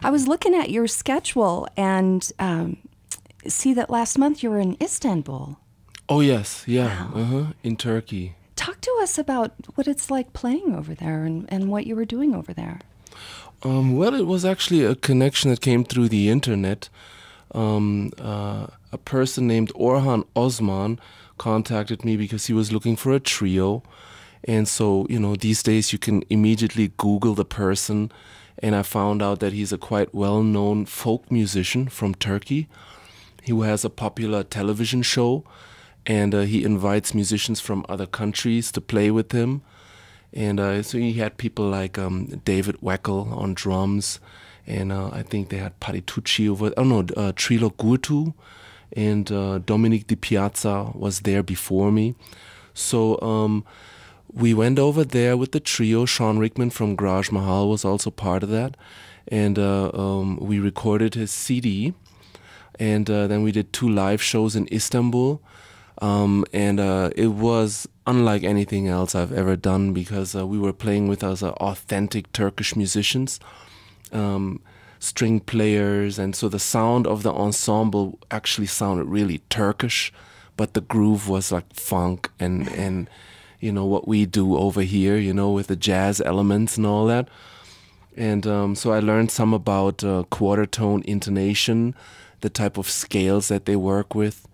I was looking at your schedule and see that last month you were in Istanbul. Oh, yes. Yeah. Wow. In Turkey. Talk to us about what it's like playing over there and what you were doing over there. Well, it was actually a connection that came through the internet. A person named Orhan Osman contacted me because he was looking for a trio. And so, these days you can immediately Google the person. And I found out that he's a quite well-known folk musician from Turkey who has a popular television show. And he invites musicians from other countries to play with him. And so he had people like David Weckel on drums. And I think they had Paritucci over, Trilo Gurtu. And Dominic Di Piazza was there before me. So we went over there with the trio. Sean Rickman from Garage Mahal was also part of that. And we recorded his CD. And then we did 2 live shows in Istanbul. And it was unlike anything else I've ever done because we were playing with us authentic Turkish musicians, string players, and so the sound of the ensemble actually sounded really Turkish, but the groove was like funk and what we do over here, with the jazz elements and all that. And so I learned some about quarter tone intonation, the type of scales that they work with.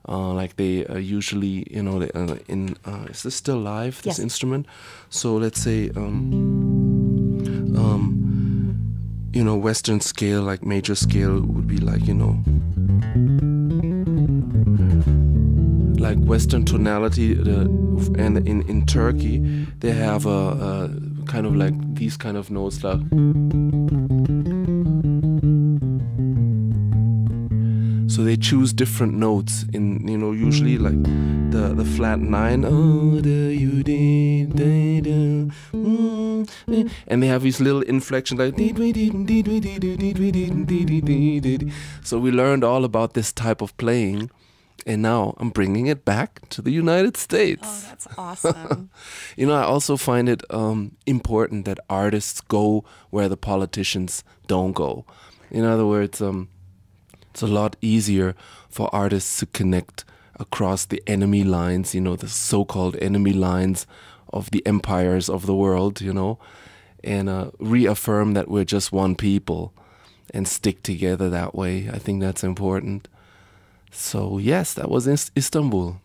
Like they usually, is this still live, this Yes. instrument? So let's say, Western scale, like major scale would be like, like Western tonality. And in Turkey, they have a kind of like these kind of notes like. So they choose different notes in, usually like the flat 9. And they have these little inflections like. So we learned all about this type of playing. And now I'm bringing it back to the United States. Oh, that's awesome. I also find it important that artists go where the politicians don't go. In other words, it's a lot easier for artists to connect across the enemy lines, the so-called enemy lines of the empires of the world, and reaffirm that we're just one people and stick together that way. I think that's important. So yes, that was Istanbul.